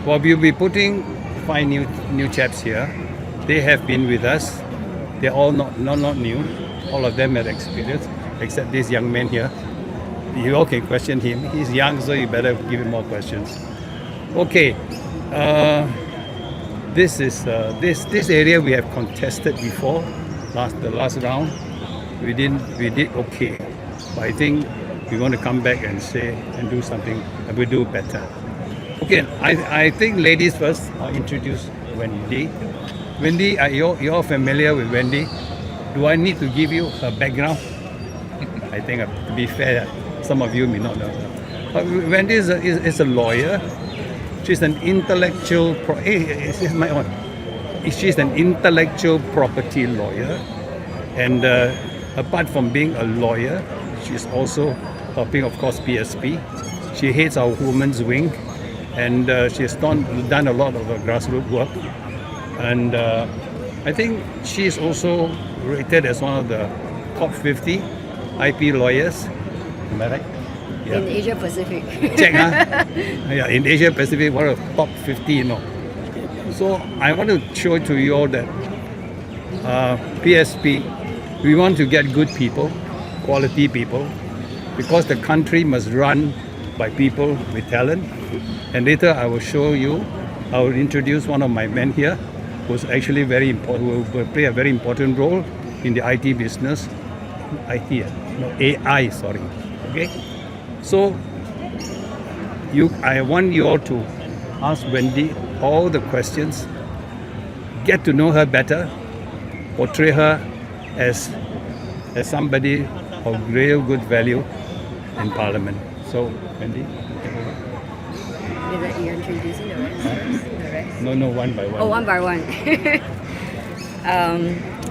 Well, we'll be putting 5 new chaps here. They have been with us. They're all not new. All of them have experience, except this young man here. You all can question him. He's young, so you better give him more questions. Okay. This is this area we have contested before. The last round, we did okay. But I think we want to come back and say and do something, and we do better. Okay, I think ladies first. I'll introduce Wendy. Wendy, you're familiar with Wendy. Do I need to give you her background? I think, to be fair, some of you may not know her. Wendy is a lawyer. She's an intellectual. She's an intellectual property lawyer, and apart from being a lawyer, she's also helping, of course, PSP. She heads our women's wing, and she has done a lot of grassroots work. And I think she is also rated as one of the top 50 IP lawyers. Am I right? Yeah. In Asia Pacific. Check, huh? Yeah, in Asia Pacific, one of the top 50, you know. So I want to show to you all that PSP, we want to get good people, quality people, because the country must run by people with talent. And later I will show you, I will introduce one of my men here, who's actually very important, who will play a very important role in the IT business. AI, sorry. Okay? So I want you all to ask Wendy all the questions, get to know her better, portray her as somebody of real good value in Parliament. So, Wendy. You're introducing the rest? No, one by one. Oh, one by one.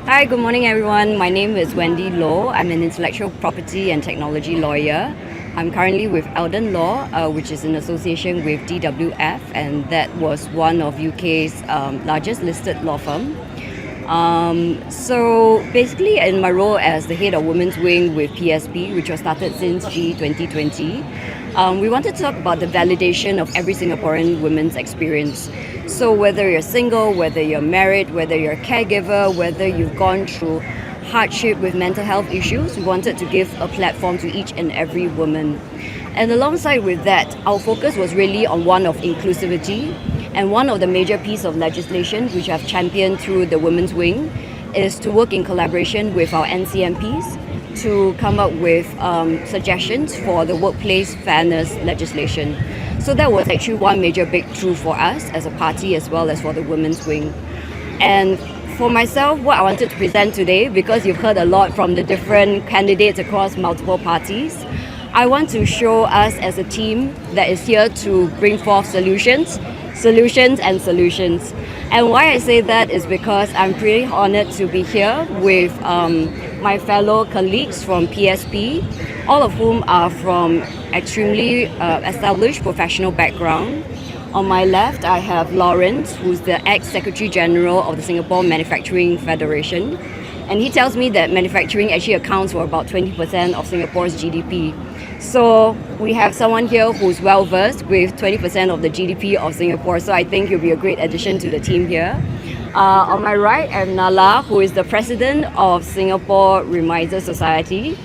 Hi, good morning everyone. My name is Wendy Low. I'm an intellectual property and technology lawyer. I'm currently with Eldon Law, which is an association with DWF, and that was one of UK's largest listed law firm. So basically, in my role as the head of Women's Wing with PSP, which was started since GE2020, we wanted to talk about the validation of every Singaporean woman's experience. So whether you're single, whether you're married, whether you're a caregiver, whether you've gone through hardship with mental health issues, we wanted to give a platform to each and every woman. And alongside with that, our focus was really on one of inclusivity, and one of the major pieces of legislation which I've championed through the Women's Wing is to work in collaboration with our NCMPs to come up with suggestions for the workplace fairness legislation. So that was actually one major breakthrough for us as a party as well as for the Women's Wing. And for myself, what I wanted to present today, because you've heard a lot from the different candidates across multiple parties, I want to show us as a team that is here to bring forth solutions. And why I say that is because I'm pretty honored to be here with my fellow colleagues from PSP, all of whom are from extremely established professional background. On my left, I have Lawrence, who's the ex-Secretary General of the Singapore Manufacturing Federation. And he tells me that manufacturing actually accounts for about 20% of Singapore's GDP. So we have someone here who's well-versed with 20% of the GDP of Singapore. So I think you'll be a great addition to the team here. On my right, I have Nala, who is the President of Singapore Remiser Society.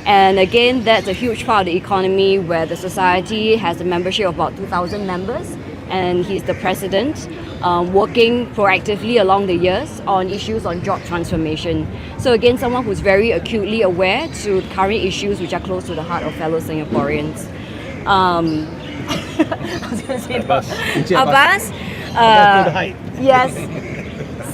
And again, that's a huge part of the economy where the society has a membership of about 2,000 members. And he's the president, working proactively along the years on issues on job transformation. So again, someone who's very acutely aware to current issues which are close to the heart of fellow Singaporeans. I was going to say Abbas. Yes,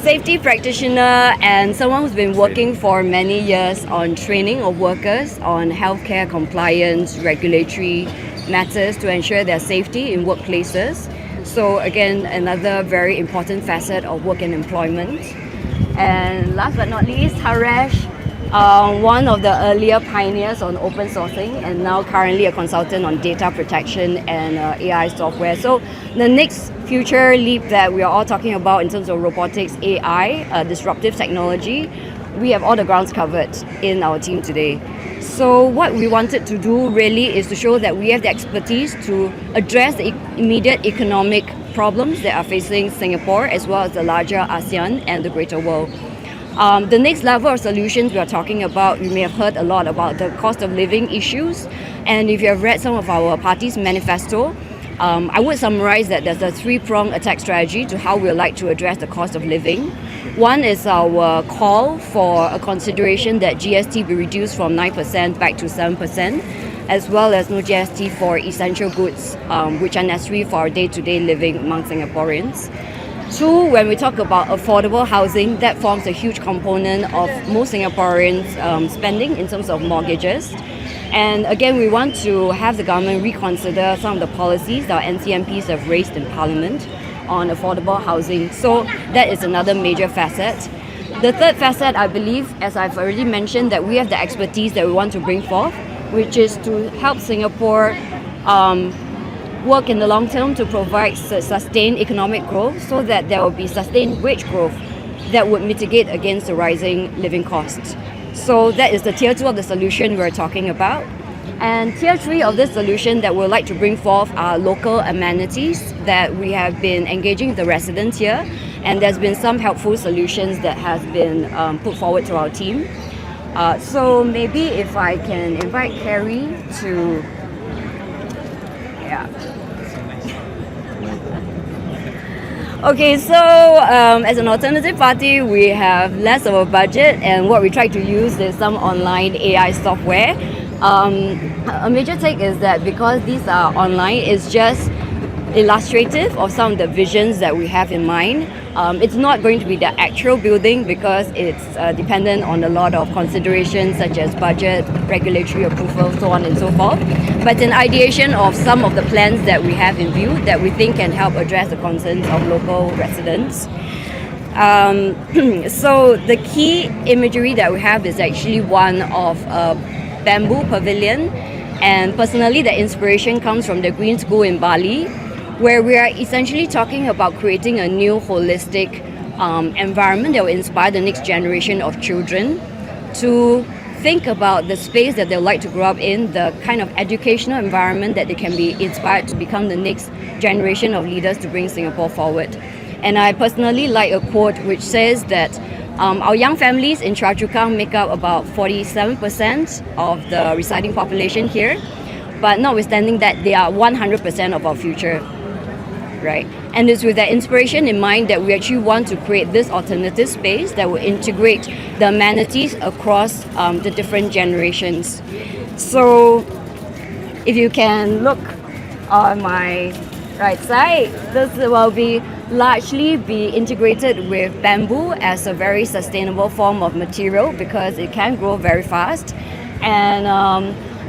safety practitioner and someone who's been working for many years on training of workers on healthcare compliance, regulatory matters to ensure their safety in workplaces. So again, another very important facet of work and employment. And last but not least, Harish, one of the earlier pioneers on open sourcing and now currently a consultant on data protection and AI software. So the next future leap that we are all talking about in terms of robotics, AI, disruptive technology, we have all the grounds covered in our team today. So what we wanted to do really is to show that we have the expertise to address the immediate economic problems that are facing Singapore as well as the larger ASEAN and the greater world. The next level of solutions we are talking about, you may have heard a lot about the cost of living issues, and if you have read some of our party's manifesto, I would summarize that there's a three-pronged attack strategy to how we would like to address the cost of living. One is our call for a consideration that GST be reduced from 9% back to 7%, as well as no GST for essential goods, which are necessary for our day-to-day living among Singaporeans. Two, when we talk about affordable housing, that forms a huge component of most Singaporeans' spending in terms of mortgages. And again, we want to have the government reconsider some of the policies that our NCMPs have raised in Parliament on affordable housing. So that is another major facet. The third facet, I believe, as I've already mentioned, that we have the expertise that we want to bring forth, which is to help Singapore work in the long term to provide sustained economic growth so that there will be sustained wage growth that would mitigate against the rising living costs. So that is the tier 2 of the solution we're talking about. And tier 3 of this solution that we'd like to bring forth are local amenities that we have been engaging the residents here, and there's been some helpful solutions that has been put forward to our team. So maybe if I can invite Carrie to... Okay, so as an alternative party, we have less of a budget, and what we try to use is some online AI software. A major take is that because these are online, it's just illustrative of some of the visions that we have in mind. It's not going to be the actual building because it's dependent on a lot of considerations such as budget, regulatory approval, so on and so forth. But an ideation of some of the plans that we have in view that we think can help address the concerns of local residents. So the key imagery that we have is actually one of a bamboo pavilion, and personally the inspiration comes from the Green School in Bali, where we are essentially talking about creating a new holistic environment that will inspire the next generation of children to think about the space that they would like to grow up in, the kind of educational environment that they can be inspired to become the next generation of leaders to bring Singapore forward. And I personally like a quote which says that our young families in Chua Chu Kang make up about 47% of the residing population here, but notwithstanding that, they are 100% of our future. Right? And it's with that inspiration in mind that we actually want to create this alternative space that will integrate the amenities across the different generations. So if you can look on my right side, this will largely be integrated with bamboo as a very sustainable form of material because it can grow very fast. And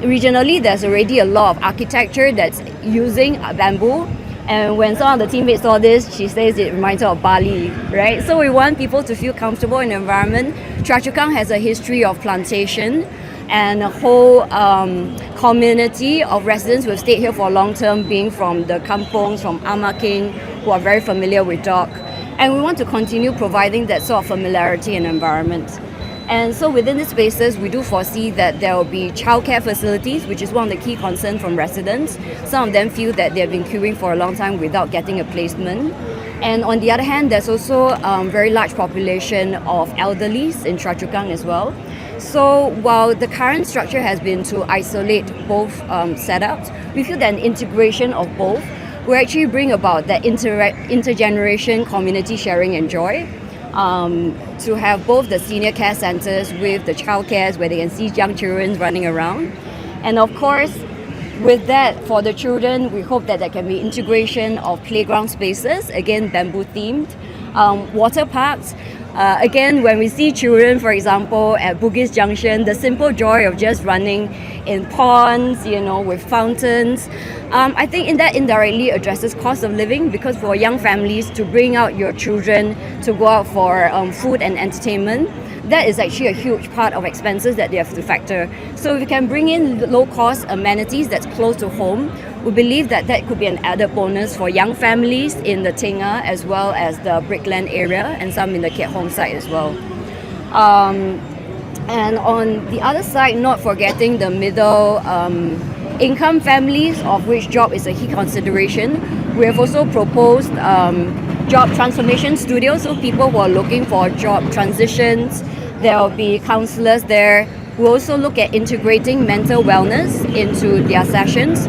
regionally, there's already a lot of architecture that's using bamboo. And when some of the teammates saw this, she says it reminds her of Bali, right? So we want people to feel comfortable in the environment. Chua Chu Kang has a history of plantation and a whole community of residents who have stayed here for long term, being from the kampongs, from Ama King, who are very familiar with dog. And we want to continue providing that sort of familiarity in environment. And so within these spaces, we do foresee that there will be childcare facilities, which is one of the key concerns from residents. Some of them feel that they've been queuing for a long time without getting a placement. And on the other hand, there's also a very large population of elderlies in Chua Chu Kang as well. So while the current structure has been to isolate both setups, we feel that an integration of both will actually bring about that intergeneration community sharing and joy. To have both the senior care centres with the child cares where they can see young children running around. And of course, with that, for the children, we hope that there can be integration of playground spaces, again, bamboo themed, water parks. Again, when we see children, for example, at Bugis Junction, the simple joy of just running in ponds, with fountains. I think in that indirectly addresses cost of living because for young families to bring out your children to go out for food and entertainment, that is actually a huge part of expenses that they have to factor. So if we can bring in low-cost amenities that's close to home, we believe that that could be an added bonus for young families in the Tengah as well as the Brickland area and some in the Keat Hong side as well. And on the other side, not forgetting the middle income families, of which job is a key consideration. We have also proposed job transformation studios, so people who are looking for job transitions, there will be counselors there. We also look at integrating mental wellness into their sessions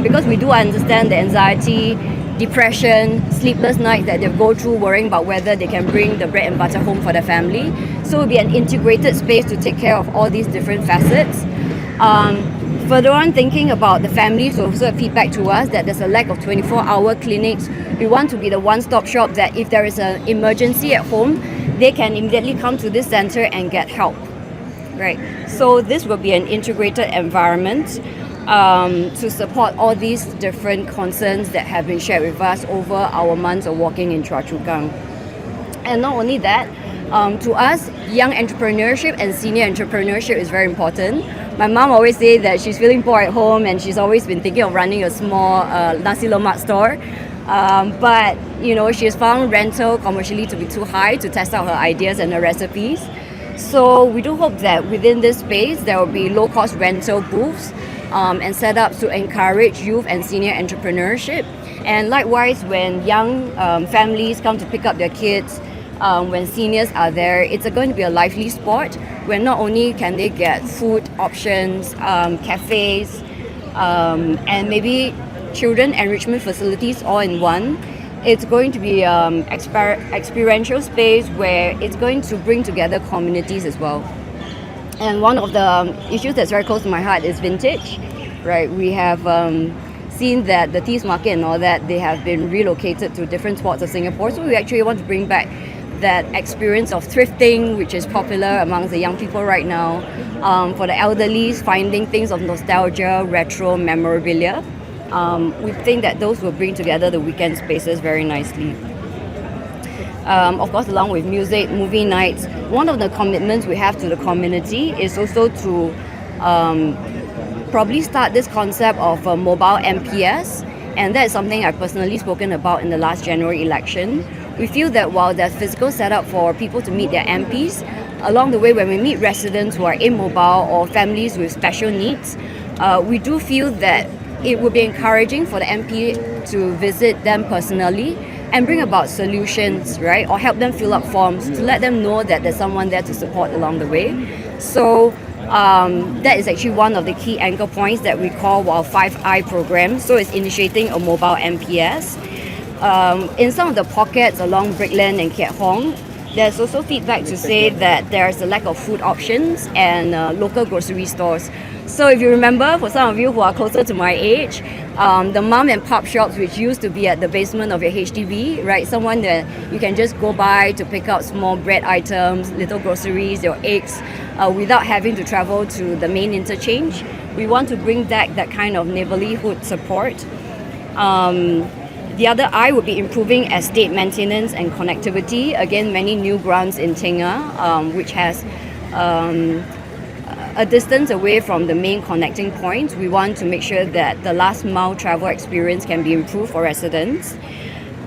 because we do understand the anxiety, depression, sleepless nights that they go through worrying about whether they can bring the bread and butter home for their family. So it will be an integrated space to take care of all these different facets. Further on, thinking about the families who also have feedback to us that there's a lack of 24-hour clinics. We want to be the one-stop shop that if there is an emergency at home, they can immediately come to this center and get help. Right. So this will be an integrated environment to support all these different concerns that have been shared with us over our months of walking in Chua Chu Kang. And not only that, to us, young entrepreneurship and senior entrepreneurship is very important. My mom always says that she's feeling poor at home and she's always been thinking of running a small nasi lemak store. But she has found rental commercially to be too high to test out her ideas and her recipes. So we do hope that within this space there will be low-cost rental booths and setups to encourage youth and senior entrepreneurship. And likewise, when young families come to pick up their kids, when seniors are there, it's going to be a lively spot where not only can they get food options, cafes, and maybe children enrichment facilities all in one. It's going to be experiential space where it's going to bring together communities as well. And one of the issues that's very close to my heart is vintage, right? We have seen that the Thieves Market and all that, they have been relocated to different spots of Singapore. So we actually want to bring back that experience of thrifting, which is popular amongst the young people right now. For the elderly, finding things of nostalgia, retro memorabilia. We think that those will bring together the weekend spaces very nicely. Of course, along with music, movie nights, one of the commitments we have to the community is also to probably start this concept of a mobile MPS, and that is something I've personally spoken about in the last January election. We feel that while there's physical setup for people to meet their MPs, along the way when we meet residents who are immobile or families with special needs, we do feel that it would be encouraging for the MP to visit them personally and bring about solutions, right? Or help them fill up forms to let them know that there's someone there to support along the way. So that is actually one of the key anchor points that we call our 5I program. So it's initiating a mobile MPS. In some of the pockets along Brickland and Kiat Hong, there's also feedback to say that there's a lack of food options and local grocery stores. So if you remember, for some of you who are closer to my age, the mom and pop shops which used to be at the basement of your HDB, right? Someone that you can just go by to pick up small bread items, little groceries, your eggs, without having to travel to the main interchange. We want to bring back that kind of neighborhood support. The other I would be improving estate maintenance and connectivity. Again, many new grants in Tinga, which has a distance away from the main connecting points. We want to make sure that the last mile travel experience can be improved for residents.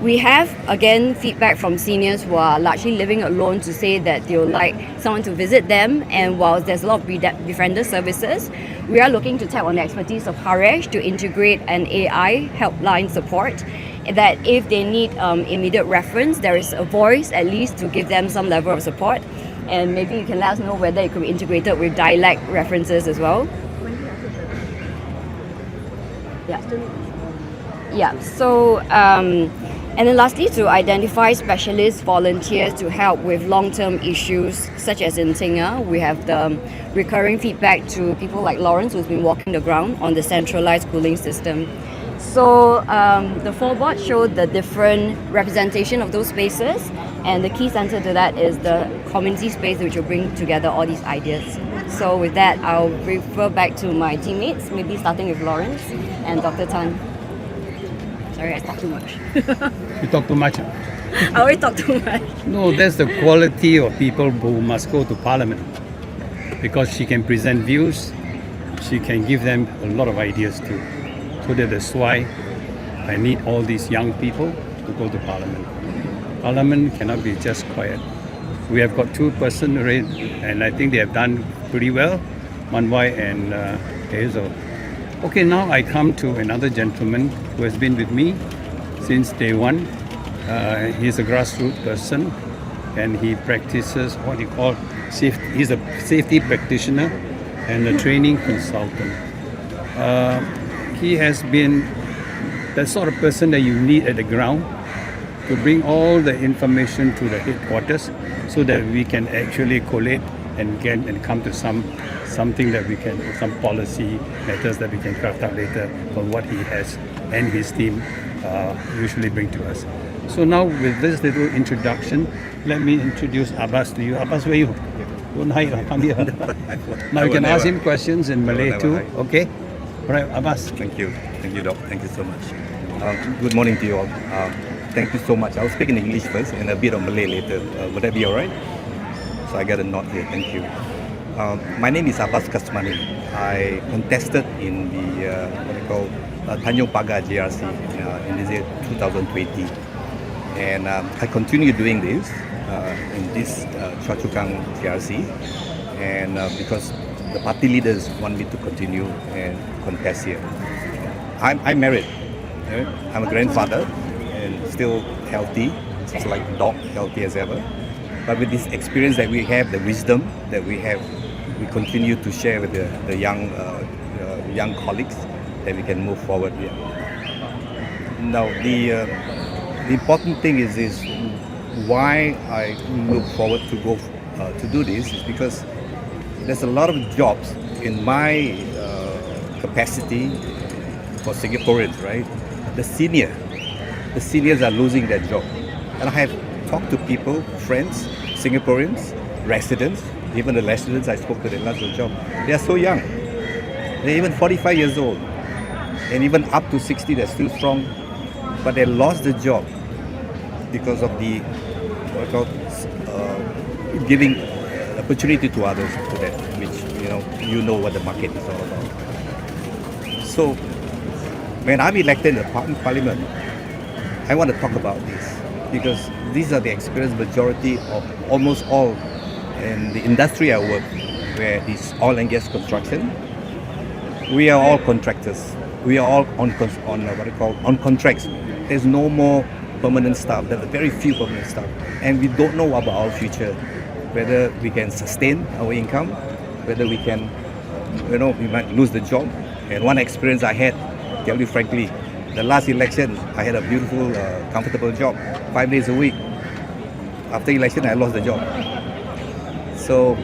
We have, again, feedback from seniors who are largely living alone to say that they would like someone to visit them, and whilst there's a lot of befriender services, we are looking to tap on the expertise of Harish to integrate an AI helpline support that if they need immediate reference, there is a voice at least to give them some level of support. And maybe you can let us know whether it could be integrated with dialect references as well. Yeah. So, and then lastly, to identify specialist volunteers to help with long-term issues, such as in Tinga, we have the recurring feedback to people like Lawrence, who's been walking the ground on the centralized cooling system. So the four-board showed the different representation of those spaces, and the key center to that is the community space which will bring together all these ideas. So with that, I'll refer back to my teammates, maybe starting with Lawrence and Dr. Tan. Sorry, I talk too much. You talk too much. I always talk too much. No, that's the quality of people who must go to Parliament, because she can present views, she can give them a lot of ideas too. So that's why I need all these young people to go to Parliament. Parliament cannot be just quiet. We have got two persons already, and I think they have done pretty well, Manwai and Hazel. Okay, now I come to another gentleman who has been with me since day one. He's a grassroots person, and he practices what he called safety. He's a safety practitioner and a training consultant. He has been the sort of person that you need at the ground to bring all the information to the headquarters so that we can actually collate and get and come to something that we can, some policy matters that we can craft out later from what he has and his team usually bring to us. So now with this little introduction, let me introduce Abbas to you. Abbas, where are you? Don't hide, come here. Now you can ask him questions in Malay too, okay? All right, Abbas. Thank you, Doc. Thank you so much. Good morning to you all. Thank you so much. I'll speak in English first and a bit of Malay later. Would that be all right? So I got a nod here. Thank you. My name is Abbas Kasmani. I contested in the what they call Tanjong Pagar GRC in this year 2020, and I continue doing this in this Chua Chu Kang GRC, and because the party leaders want me to continue and contest here. I'm married. I'm a grandfather and still healthy. It's like dog, healthy as ever. But with this experience that we have, the wisdom that we have, we continue to share with the young colleagues that we can move forward here. Now, the important thing is why I look forward to go to do this is because there's a lot of jobs in my capacity for Singaporeans, right? The seniors are losing their job, and I have talked to people, friends, Singaporeans, residents, even the residents I spoke to, they lost their job. They are so young. They're even 45 years old, and even up to 60, they're still strong, but they lost the job because of the giving opportunity to others to that, which you know what the market is all about. So when I'm elected in the parliament, I want to talk about this because these are the experienced majority of almost all in the industry I work, where it's oil and gas construction. We are all contractors. We are all on contracts. There's no more permanent staff. There's very few permanent staff, and we don't know about our future, whether we can sustain our income, whether we can, we might lose the job. And one experience I had, tell you frankly, the last election, I had a beautiful, comfortable job, 5 days a week. After election, I lost the job. So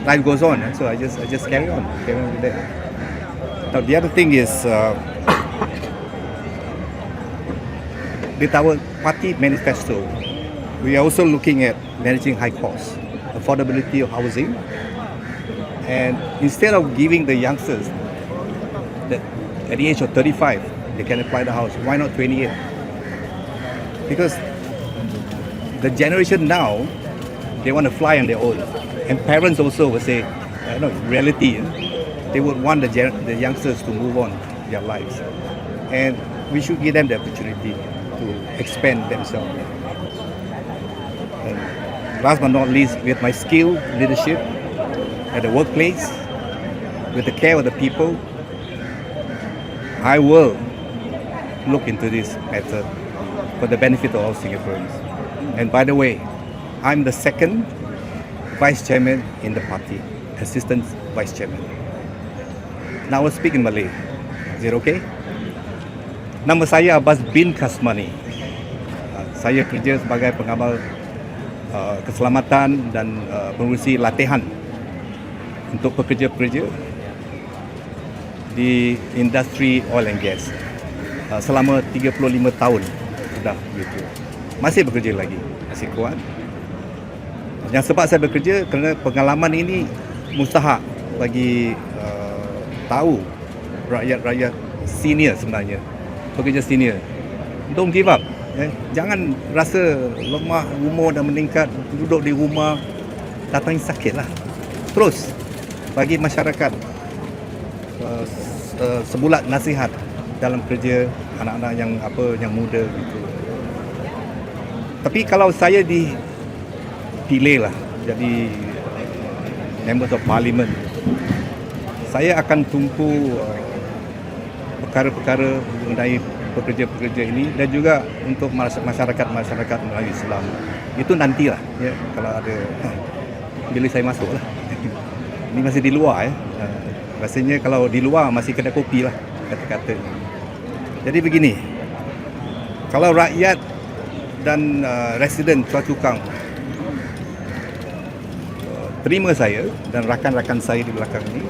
life goes on, and so I just carry on with that. Now the other thing is, with our party manifesto, we are also looking at managing high costs, affordability of housing, and instead of giving the youngsters that at the age of 35 they can apply the house, why not 28? Because the generation now, they want to fly on their own, and parents also will say, reality, they would want the youngsters to move on their lives, and we should give them the opportunity to expand themselves. And last but not least, with my skill, leadership at the workplace, with the care of the people, I will look into this matter for the benefit of all Singaporeans. And by the way, I'm the second vice chairman in the party, assistant vice chairman. Now I will speak in Malay. Is it okay? Nama saya Abbas bin Kasmani. Saya kerja sebagai pengawal keselamatan dan pengurusi latihan untuk pekerja-pekerja di industri oil and gas. Selama 35 tahun sudah begitu. Masih bekerja lagi, masih kuat. Yang sebab saya bekerja kerana pengalaman ini mustahak bagi tahu rakyat-rakyat senior sebenarnya, pekerja senior. Don't give up. Jangan rasa lemah, umur dah meningkat, duduk di rumah, datang sakitlah. Terus bagi masyarakat sebulat nasihat dalam kerja anak-anak yang muda gitu. Tapi kalau saya dipilih lah jadi members of parliament, saya akan tumpu perkara-perkara mengenai pekerja-pekerja ini dan juga untuk masyarakat Melayu Islam. Itu nantilah ya, kalau ada bila saya masuk lah. Ini masih di luar ya. Rasanya kalau di luar masih kena kopi lah kata-kata. Jadi begini, kalau rakyat dan residen Chua Chu Kang terima saya dan rakan-rakan saya di belakang ini,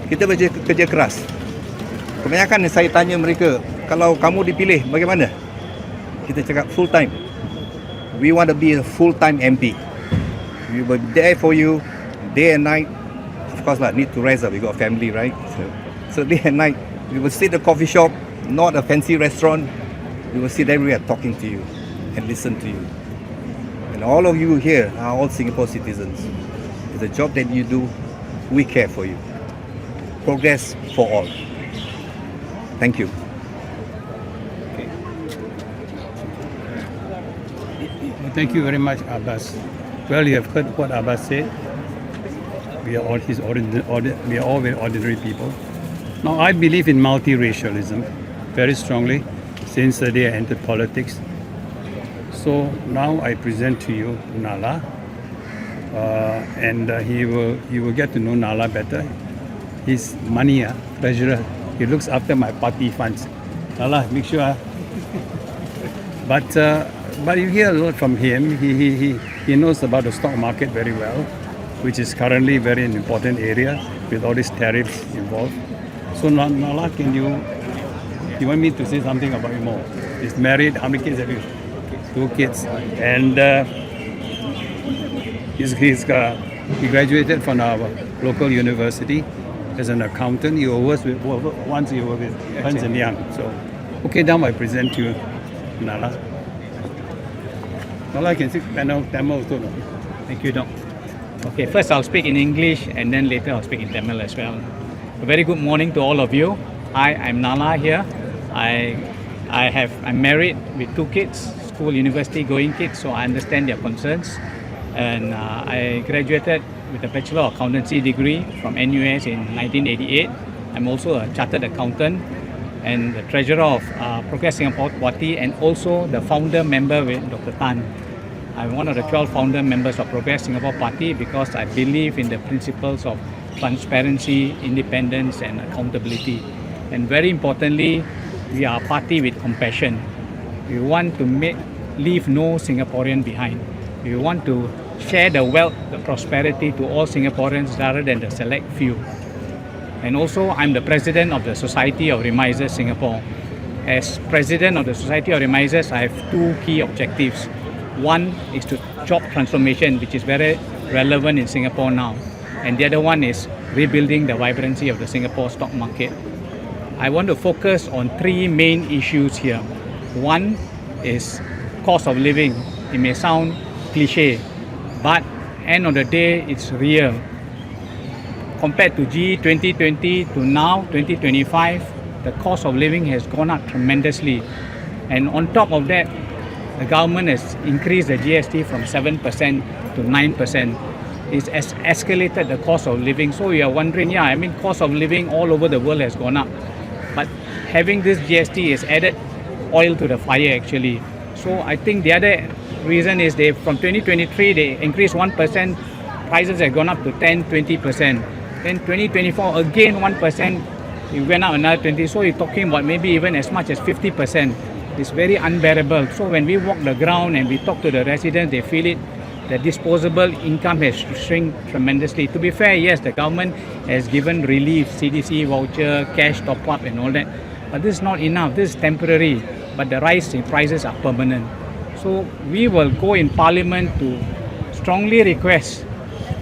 kita bekerja keras. Kebanyakan saya tanya mereka, kalau kamu dipilih bagaimana? Kita cakap full time. We want to be a full time MP. We will be there for you day and night. Of course lah, need to rest up. We got a family, right? So day and night, we will sit at a coffee shop, not a fancy restaurant. We will sit everywhere talking to you and listen to you. And all of you here are all Singapore citizens. It's a job that you do. We care for you. Progress for all. Thank you. Thank you very much, Abbas. Well, you have heard what Abbas said. We are all we are all very ordinary people. Now, I believe in multiracialism very strongly since the day I entered politics. So now I present to you Nala, and he will get to know Nala better. He's money treasurer. He looks after my party funds. Nala, make sure. But you hear a lot from him. He knows about the stock market very well, which is currently very an important area with all these tariffs involved. So Nala, you want me to say something about him more? He's married. How many kids have you? 2 kids. And he graduated from our local university as an accountant. He was once he was with Ernst & Young. So, okay, now I present to you Nala. Nala can speak Tamil also. No? Thank you, Doc. Okay, first I'll speak in English and then later I'll speak in Tamil as well. A very good morning to all of you. Hi, I'm Nala here. I'm married with 2 kids, school, university going kids, so I understand their concerns. And I graduated with a Bachelor of Accountancy degree from NUS in 1988. I'm also a Chartered Accountant and the Treasurer of Progress Singapore Party and also the founder member with Dr. Tan. I'm one of the 12 founder members of Progress Singapore Party because I believe in the principles of transparency, independence and accountability. And very importantly, we are a party with compassion. We want to leave no Singaporean behind. We want to share the wealth, the prosperity to all Singaporeans rather than the select few. And also, I'm the president of the Society of Remisers Singapore. As president of the Society of Remisers, I have 2 key objectives. One is to job transformation, which is very relevant in Singapore now. And the other one is rebuilding the vibrancy of the Singapore stock market. I want to focus on 3 main issues here. One is cost of living. It may sound cliche, but end of the day, it's real. Compared to GE2020 to now 2025, the cost of living has gone up tremendously. And on top of that, the government has increased the GST from 7% to 9%. It's escalated the cost of living. So you are wondering, cost of living all over the world has gone up. But having this GST has added oil to the fire actually. So I think the other reason is from 2023, they increased 1%, prices have gone up to 10, 20%. Then 2024, again 1%, it went up another 20%. So you're talking about maybe even as much as 50%. It's very unbearable. So when we walk the ground and we talk to the residents, they feel it. The disposable income has shrunk tremendously. To be fair, yes, the government has given relief, CDC voucher, cash top-up and all that. But this is not enough. This is temporary. But the rise in prices are permanent. So we will go in Parliament to strongly request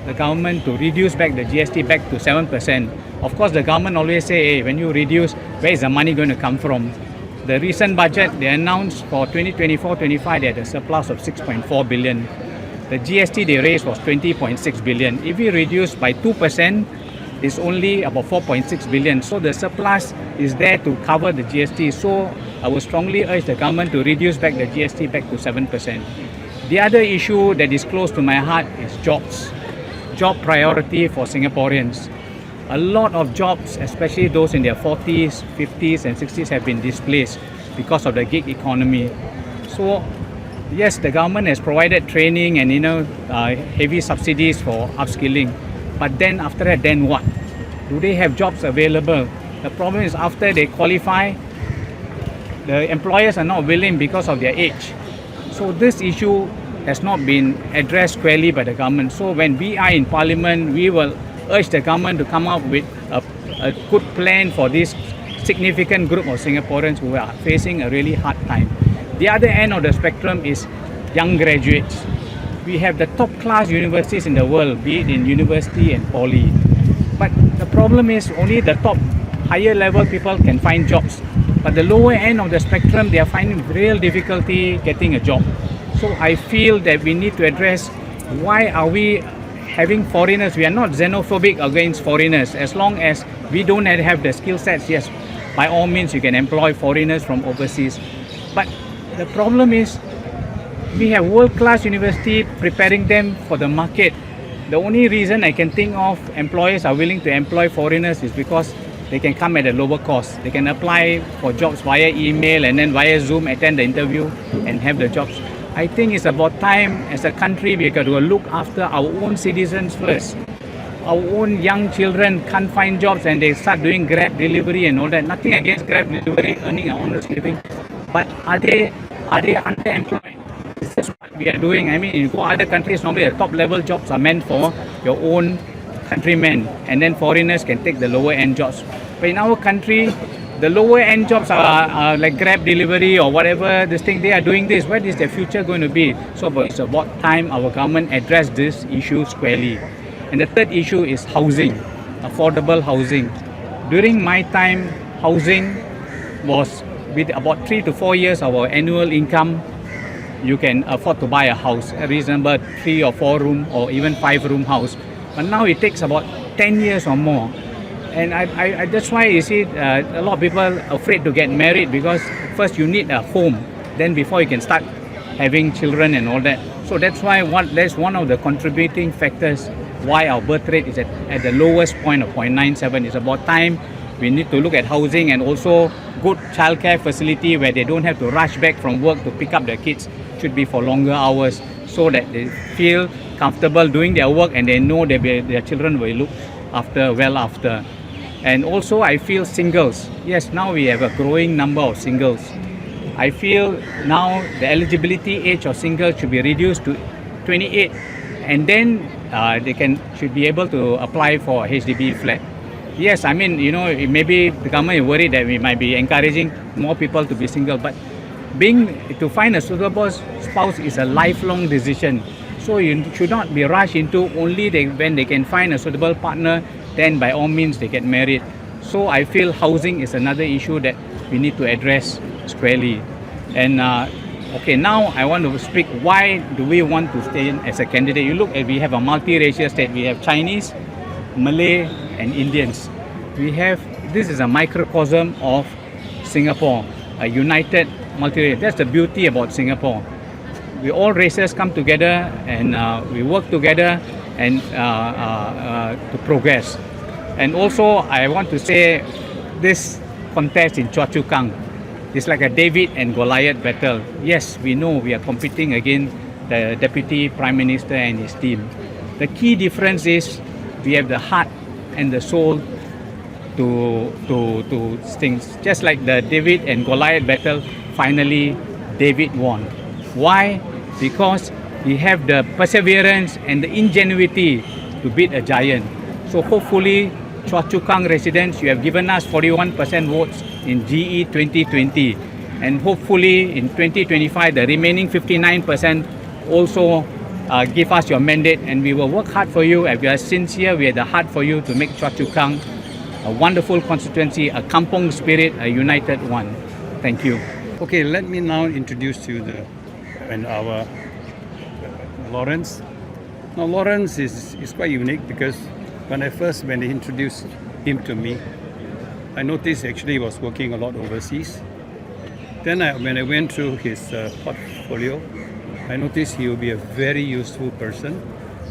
the government to reduce back the GST back to 7%. Of course, the government always say, hey, when you reduce, where is the money going to come from? The recent budget, they announced for 2024-25, they had a surplus of 6.4 billion. The GST they raised was 20.6 billion. If we reduce by 2%, it's only about 4.6 billion. So the surplus is there to cover the GST. So I would strongly urge the government to reduce back the GST back to 7%. The other issue that is close to my heart is jobs. Job priority for Singaporeans. A lot of jobs, especially those in their 40s, 50s and 60s have been displaced. because of the gig economy. So yes, the government has provided training and heavy subsidies for upskilling, but then after that, then what? Do they have jobs available? The problem is after they qualify, the employers are not willing because of their age. So this issue has not been addressed squarely by the government. So when we are in Parliament, we will urge the government to come up with a good plan for this significant group of Singaporeans who are facing a really hard time. The other end of the spectrum is young graduates. We have the top class universities in the world, be it in university and poly. But the problem is only the top higher level people can find jobs. But the lower end of the spectrum, they are finding real difficulty getting a job. So I feel that we need to address why are we having foreigners. We are not xenophobic against foreigners. As long as we don't have the skill sets, yes, by all means you can employ foreigners from overseas. But the problem is we have world-class university preparing them for the market. The only reason I can think of employers are willing to employ foreigners is because they can come at a lower cost. They can apply for jobs via email and then via Zoom, attend the interview and have the jobs. I think it's about time as a country we got to look after our own citizens first. Our own young children can't find jobs and they start doing Grab delivery and all that. Nothing against Grab delivery, earning an honest living. But are they underemployed? This is what we are doing. I mean, you go other countries, normally the top level jobs are meant for your own countrymen, and then foreigners can take the lower end jobs. But in our country, the lower end jobs are like Grab delivery or whatever, this thing, they are doing this. What is their future going to be? So it's about time our government address this issue squarely. And the third issue is housing, affordable housing. During my time, housing was with about 3 to 4 years of our annual income, you can afford to buy a house, a reasonable 3 or 4 room or even 5 room house. But now it takes about 10 years or more. And I that's why you see a lot of people are afraid to get married, because first you need a home, then before you can start having children and all that. So that's why that's one of the contributing factors why our birth rate is at the lowest point of 0.97. It's about time we need to look at housing and also good childcare facility where they don't have to rush back from work to pick up their kids. Should be for longer hours so that they feel comfortable doing their work and they know that their children will look after well after. And also I feel singles. Yes, now we have a growing number of singles. I feel now the eligibility age of singles should be reduced to 28, and then they should be able to apply for a HDB flat. Yes, I mean, maybe the government is worried that we might be encouraging more people to be single, but to find a suitable spouse is a lifelong decision. So you should not be rushed into only when they can find a suitable partner, then by all means they get married. So I feel housing is another issue that we need to address squarely. And okay, now I want to speak why do we want to stay in as a candidate. You look at, we have a multiracial state. We have Chinese, Malay and Indians. This is a microcosm of Singapore, a united multiracial. That's the beauty about Singapore. All races come together and we work together and to progress. And also I want to say this contest in Chua Chu Kang is like a David and Goliath battle. Yes, we know we are competing against the Deputy Prime Minister and his team. The key difference is we have the heart and the soul to things. Just like the David and Goliath battle, finally David won. Why? Because we have the perseverance and the ingenuity to beat a giant. So hopefully, Chua Chu Kang residents, you have given us 41% votes in GE2020, and hopefully in 2025 the remaining 59% also give us your mandate, and we will work hard for you. And we are sincere, we are the heart for you to make Chua Chu Kang a wonderful constituency, a kampong spirit, a united one. Thank you. Okay, let me now introduce to you our Lawrence. Now Lawrence is quite unique because when they introduced him to me, I noticed actually he was working a lot overseas. Then when I went through his portfolio, I noticed he will be a very useful person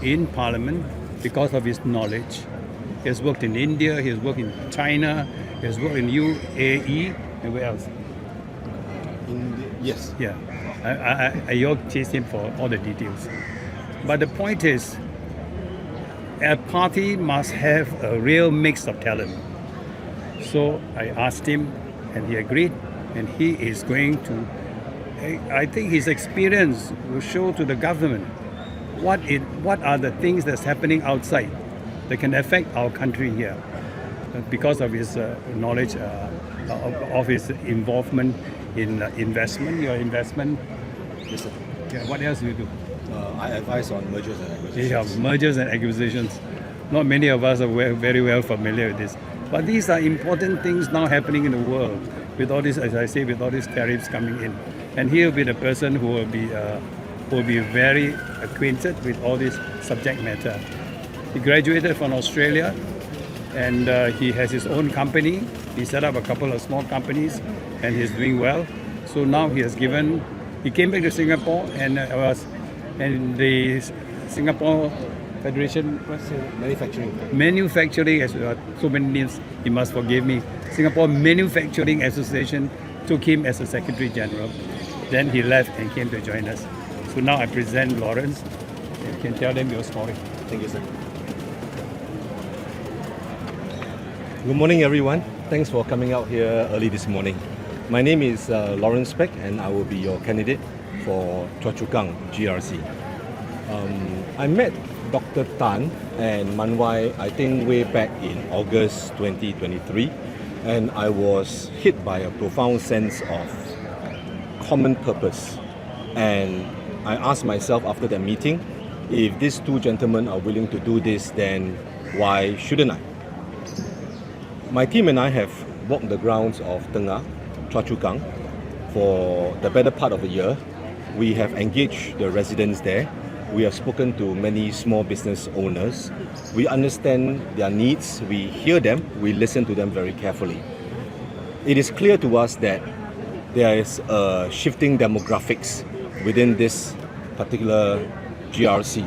in Parliament because of his knowledge. He has worked in India, he has worked in China, he has worked in UAE, and where else? Yes. Yeah, you all chased him for all the details. But the point is, a party must have a real mix of talent. So I asked him, and he agreed, and he is going to. I think his experience will show to the government what are the things that's happening outside that can affect our country here, because of his knowledge of his involvement in investment. Your investment. Yes, sir. Yeah, what else do you do? I advise on mergers and acquisitions. Yeah, mergers and acquisitions. Not many of us are very well familiar with this. But these are important things now happening in the world with all this, as I say, with all these tariffs coming in. And he will be the person who will be very acquainted with all this subject matter. He graduated from Australia, and he has his own company. He set up a couple of small companies, and he's doing well. So now he came back to Singapore, and the Singapore Federation, Manufacturing, as so many names, he must forgive me. Singapore Manufacturing Association took him as a Secretary General. Then he left and came to join us. So now I present Lawrence. You can tell them your story. Thank you, sir. Good morning, everyone. Thanks for coming out here early this morning. My name is Lawrence Pek, and I will be your candidate for Chua Chu Kang GRC. I met Dr. Tan and Man Wai, I think, way back in August 2023, and I was hit by a profound sense of common purpose. And I asked myself after that meeting, if these two gentlemen are willing to do this, then why shouldn't I? My team and I have walked the grounds of Tengah, Chua Chu Kang, for the better part of a year. We have engaged the residents there. We have spoken to many small business owners. We understand their needs, we hear them, we listen to them very carefully. It is clear to us that there is a shifting demographics within this particular GRC,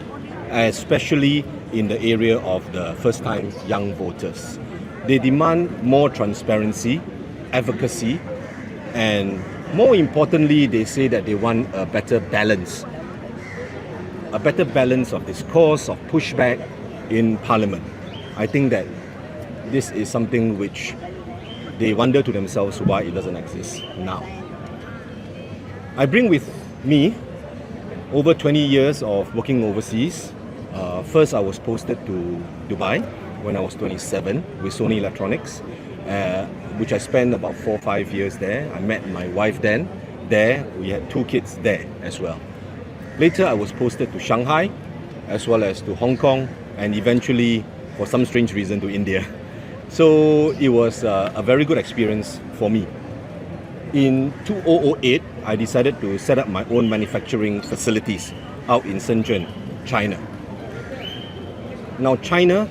especially in the area of the first-time young voters. They demand more transparency, advocacy, and more importantly, they say that they want a better balance of discourse, of pushback in Parliament. I think that this is something which they wonder to themselves why it doesn't exist now. I bring with me over 20 years of working overseas. First, I was posted to Dubai when I was 27 with Sony Electronics, which I spent about 4 or 5 years there. I met my wife then. There, we had 2 kids there as well. Later, I was posted to Shanghai, as well as to Hong Kong, and eventually, for some strange reason, to India. So it was a very good experience for me. In 2008, I decided to set up my own manufacturing facilities out in Shenzhen, China. Now, China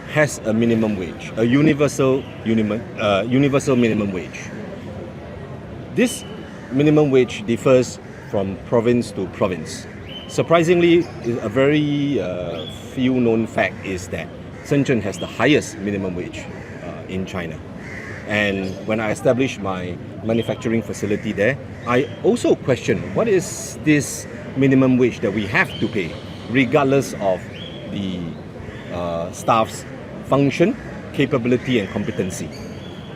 has a minimum wage, a universal minimum wage. This minimum wage differs from province to province. Surprisingly, a very few known fact is that Shenzhen has the highest minimum wage in China. And when I established my manufacturing facility there, I also questioned what is this minimum wage that we have to pay, regardless of the staff's function, capability, and competency.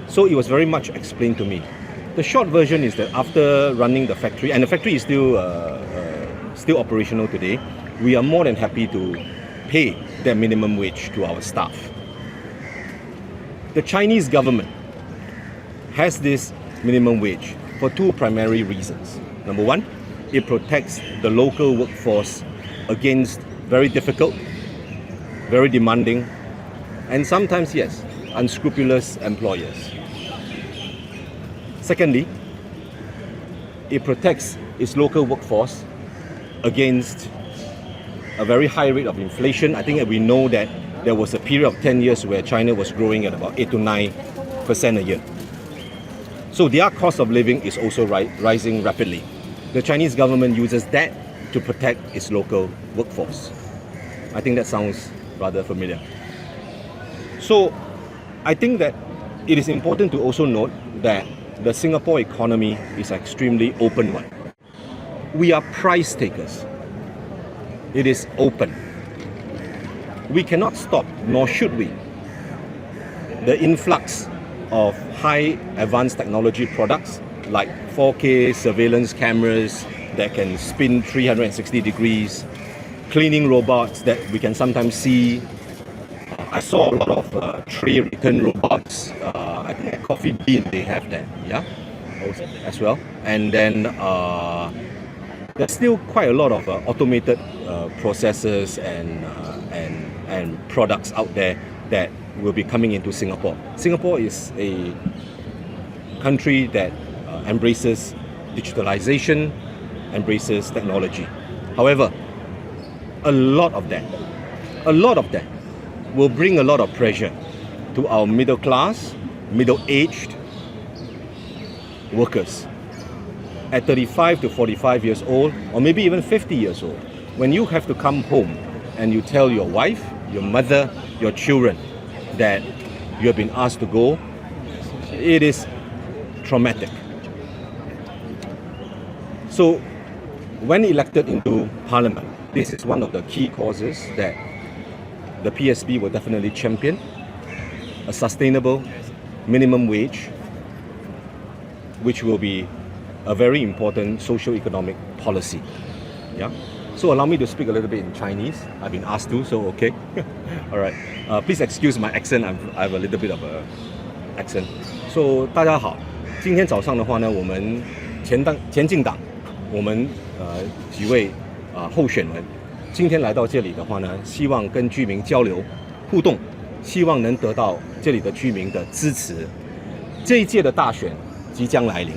So it was very much explained to me. The short version is that after running the factory, and the factory is still operational today, we are more than happy to pay that minimum wage to our staff. The Chinese government has this minimum wage for 2 primary reasons. Number 1, it protects the local workforce against very difficult, very demanding, and sometimes, yes, unscrupulous employers. Secondly, it protects its local workforce against a very high rate of inflation. I think that we know that there was a period of 10 years where China was growing at about 8 to 9% a year. So their cost of living is also rising rapidly. The Chinese government uses that to protect its local workforce. I think that sounds rather familiar. So I think that it is important to also note that the Singapore economy is extremely open one. We are price takers. It is open. We cannot stop, nor should we, the influx of high advanced technology products like 4K surveillance cameras that can spin 360 degrees, cleaning robots that we can sometimes see. I saw a lot of tray return robots. I think at Coffee Bean they have that, yeah, as well. And then there's still quite a lot of automated processes and products out there that will be coming into Singapore. Singapore is a country that embraces digitalization, embraces technology. However, a lot of that will bring a lot of pressure to our middle class, middle-aged workers at 35 to 45 years old, or maybe even 50 years old. When you have to come home and you tell your wife, your mother, your children that you have been asked to go, it is traumatic. So when elected into Parliament, this is one of the key causes that the PSP will definitely champion: a sustainable minimum wage, which will be a very important socio-economic policy. Yeah. So allow me to speak a little bit in Chinese. I've been asked to, so okay. All right. Please excuse my accent. I have a little bit of a accent. So 大家好，今天早上的话呢，我们前进党，我们几位候选人，今天来到这里的话呢，希望跟居民交流互动，希望能得到这里的居民的支持。这一届的大选即将来临，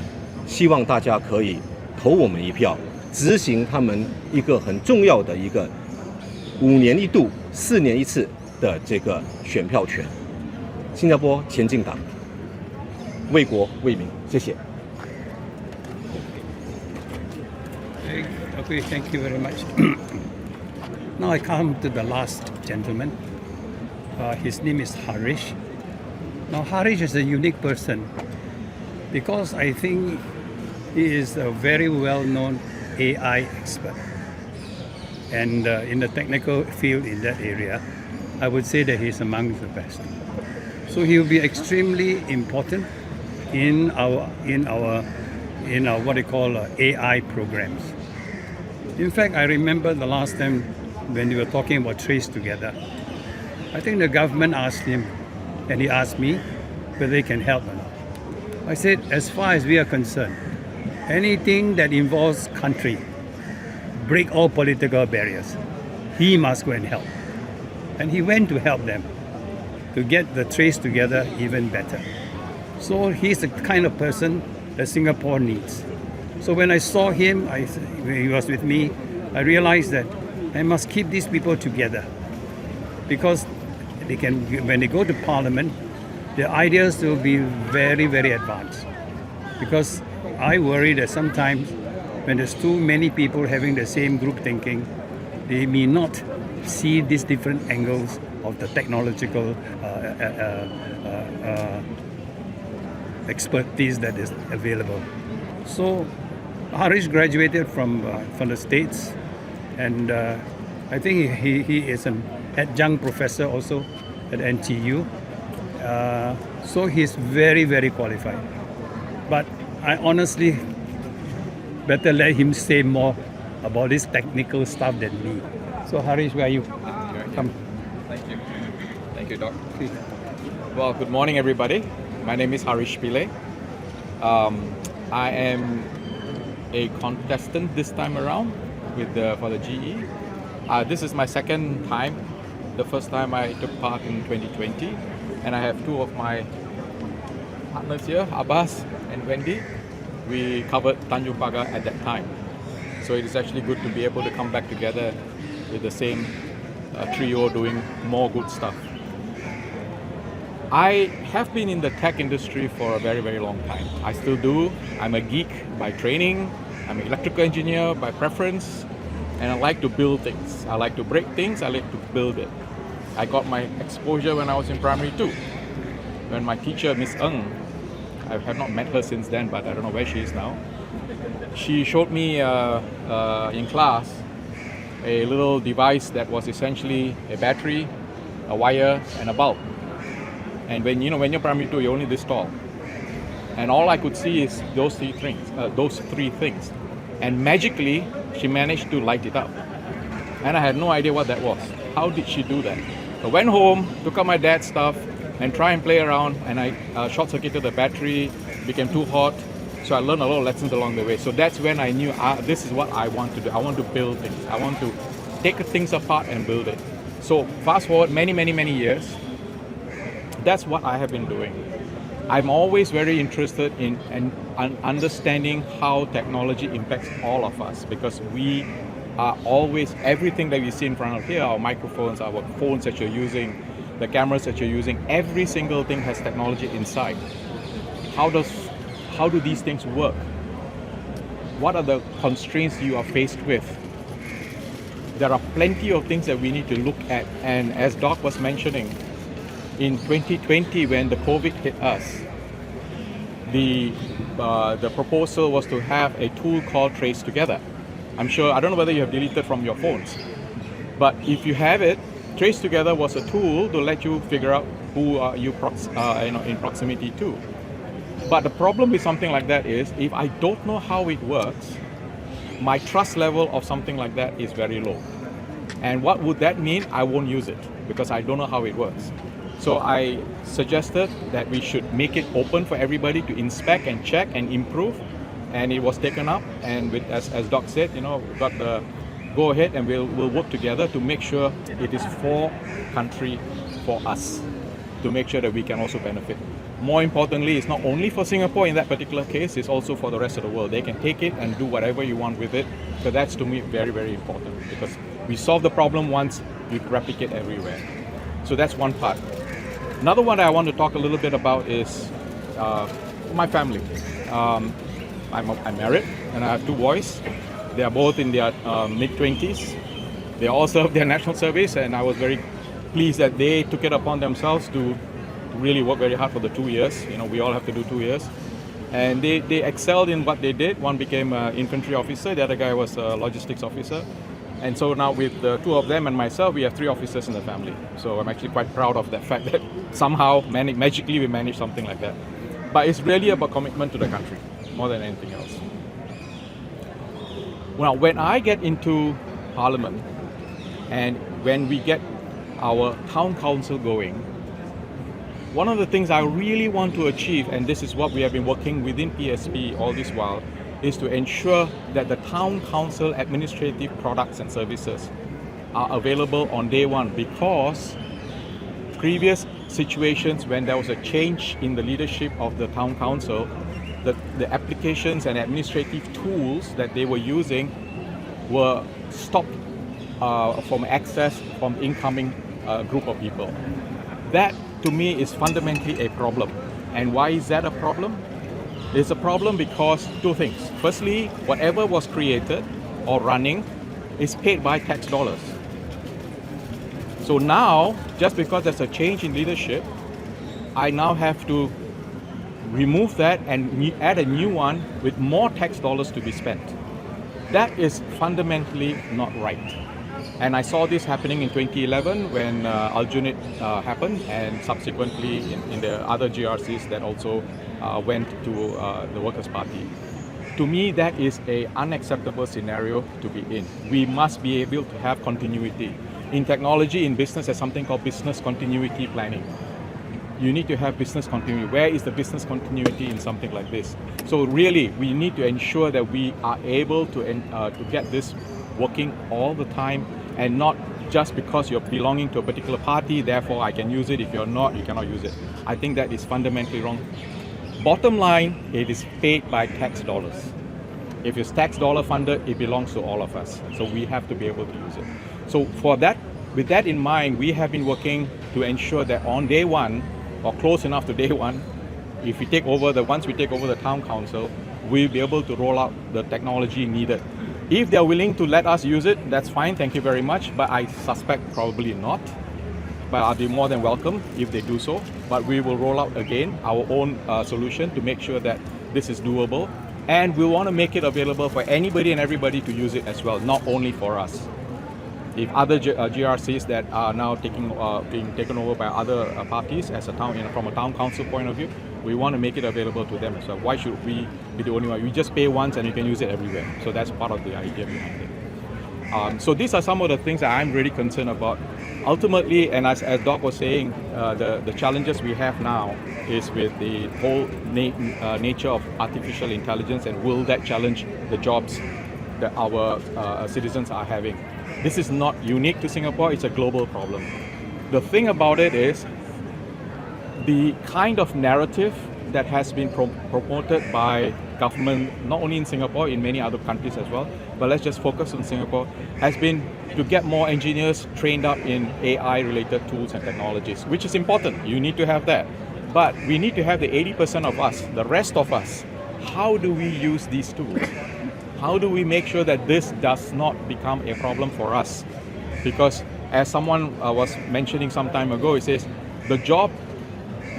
希望大家可以投我们一票，执行他们一个很重要的一个5年一度、4年一次的这个选票权。新加坡前进党，为国为民，谢谢。Okay, thank you very much. Now I come to the last gentleman. His name is Harish. Now Harish is a unique person because I think he is a very well-known AI expert. And in the technical field in that area, I would say that he's among the best. So he will be extremely important in our what they call AI programs. In fact, I remember the last time when we were talking about Trace Together, I think the government asked him, and he asked me whether they can help or not. I said, as far as we are concerned, anything that involves country, break all political barriers, he must go and help. And he went to help them to get the Trace Together even better. So he's the kind of person that Singapore needs. So when I saw him, when he was with me, I realized that I must keep these people together because they can, when they go to Parliament, their ideas will be very, very advanced. Because I worry that sometimes when there's too many people having the same group thinking, they may not see these different angles of the technological expertise that is available. So Harish graduated from the States, and I think he is an adjunct professor also at NTU. So he's very, very qualified. But I honestly better let him say more about this technical stuff than me. So Harish, where are you? Come. Thank you. Thank you, Doc. Well, good morning, everybody. My name is Harish Pillay. I am a contestant this time around for the GE. This is my second time. The first time I took part in 2020, and I have two of my partners here, Abbas and Wendy. We covered Tanjong Pagar at that time. So it is actually good to be able to come back together with the same trio doing more good stuff. I have been in the tech industry for a very, very long time. I still do. I'm a geek by training. I'm an electrical engineer by preference. And I like to build things. I like to break things. I like to build it. I got my exposure when I was in primary 2. When my teacher, Miss Ng, I have not met her since then, but I don't know where she is now. She showed me in class a little device that was essentially a battery, a wire, and a bulb. And when you're primary 2, you're only this tall. And all I could see is those three things. And magically, she managed to light it up. And I had no idea what that was. How did she do that? I went home, took out my dad's stuff, and tried and play around, and I short-circuited the battery, became too hot. So I learned a lot of lessons along the way. So that's when I knew this is what I want to do. I want to build things. I want to take things apart and build it. So fast forward many years, that's what I have been doing. I'm always very interested in understanding how technology impacts all of us, because we are always, everything that we see in front of here, our microphones, our phones that you're using, the cameras that you're using, every single thing has technology inside. How do these things work? What are the constraints you are faced with? There are plenty of things that we need to look at, and as Doc was mentioning, in 2020 when the COVID hit us, the proposal was to have a tool called Trace Together. I don't know whether you have deleted from your phones, but if you have it, Trace Together was a tool to let you figure out who you in proximity to. But the problem with something like that is, if I don't know how it works, my trust level of something like that is very low. And what would that mean? I won't use it because I don't know how it works. So I suggested that we should make it open for everybody to inspect and check and improve. And it was taken up, and as Doc said, we got the go ahead, and we'll work together to make sure it is for country, for us, to make sure that we can also benefit. More importantly, it's not only for Singapore in that particular case, it's also for the rest of the world. They can take it and do whatever you want with it. So that's, to me, very, very important, because we solve the problem once, we replicate everywhere. So that's one part. Another one I want to talk a little bit about is my family. I'm married and I have 2 boys. They are both in their mid-20s. They all served their national service, and I was very pleased that they took it upon themselves to really work very hard for the 2 years. We all have to do 2 years. And they excelled in what they did. One became an infantry officer, the other guy was a logistics officer. And so now with the 2 of them and myself, we have 3 officers in the family. So I'm actually quite proud of that fact that somehow, magically, we managed something like that. But it's really about commitment to the country, more than anything else. Well, when I get into Parliament, and when we get our town council going, one of the things I really want to achieve, and this is what we have been working within PSP all this while, is to ensure that the town council administrative products and services are available on day one, because previous situations when there was a change in the leadership of the town council, the applications and administrative tools that they were using were stopped from access from incoming group of people. That, to me, is fundamentally a problem. And why is that a problem? It's a problem because 2 things. Firstly, whatever was created or running is paid by tax dollars. So now, just because there's a change in leadership, I now have to remove that and add a new one with more tax dollars to be spent. That is fundamentally not right. And I saw this happening in 2011 when Aljunied happened, and subsequently in the other GRCs that also went to the Workers' Party. To me, that is an unacceptable scenario to be in. We must be able to have continuity. In technology, in business, there's something called business continuity planning. You need to have business continuity. Where is the business continuity in something like this? So really, we need to ensure that we are able to get this working all the time, and not just because you're belonging to a particular party, therefore I can use it. If you're not, you cannot use it. I think that is fundamentally wrong. Bottom line, it is paid by tax dollars. If it's tax dollar funded, it belongs to all of us. So we have to be able to use it. So for that, with that in mind, we have been working to ensure that on day one, or close enough to day one, if we take over once we take over the town council, we'll be able to roll out the technology needed. If they're willing to let us use it, that's fine, thank you very much, but I suspect probably not. but I'll be more than welcome if they do so. But we will roll out again our own solution to make sure that this is doable. And we want to make it available for anybody and everybody to use it as well, not only for us. If other GRCs that are now being taken over by other parties as a town, from a town council point of view, we want to make it available to them as well. Why should we be the only one? We just pay once and you can use it everywhere. So that's part of the idea behind it. So these are some of the things that I'm really concerned about. Ultimately, and as Doc was saying, the challenges we have now is with the whole nature of artificial intelligence, and will that challenge the jobs that our citizens are having. This is not unique to Singapore, it's a global problem. The thing about it is the kind of narrative that has been promoted by government, not only in Singapore, in many other countries as well, but let's just focus on Singapore, has been to get more engineers trained up in AI-related tools and technologies, which is important. You need to have that. But we need to have the 80% of us, the rest of us. How do we use these tools? How do we make sure that this does not become a problem for us? Because as someone was mentioning some time ago, it says, the job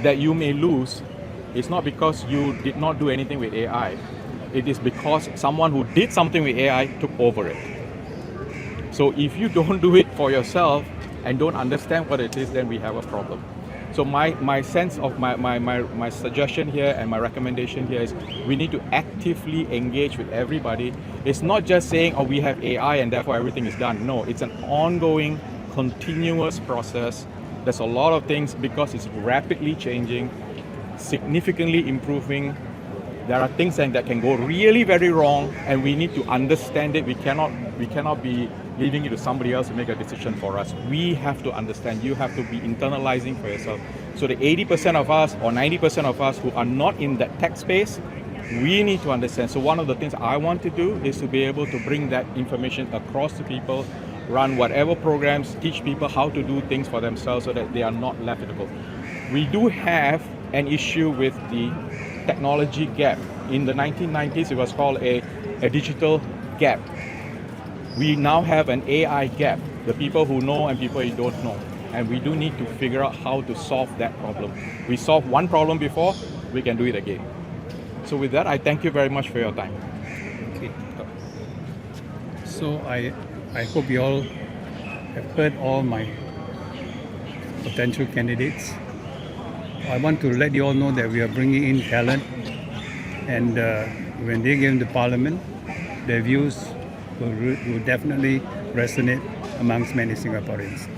that you may lose is not because you did not do anything with AI. It is because someone who did something with AI took over it. So if you don't do it for yourself and don't understand what it is, then we have a problem. So my sense of my suggestion here and my recommendation here is we need to actively engage with everybody. It's not just saying, oh, we have AI and therefore everything is done. No, it's an ongoing, continuous process. There's a lot of things because it's rapidly changing, significantly improving. There are things that can go really very wrong, and we need to understand it. We cannot be leaving it to somebody else to make a decision for us. We have to understand. You have to be internalizing for yourself. So the 80% of us or 90% of us who are not in that tech space, we need to understand. So one of the things I want to do is to be able to bring that information across to people, run whatever programs, teach people how to do things for themselves so that they are not left in the cold. We do have an issue with the technology gap. In the 1990s, it was called a digital gap. We now have an AI gap, the people who know and people who don't know. And we do need to figure out how to solve that problem. We solved one problem before, we can do it again. So with that, I thank you very much for your time. Okay. So I hope you all have heard all my potential candidates. I want to let you all know that we are bringing in talent, and when they get into Parliament, their views will definitely resonate amongst many Singaporeans.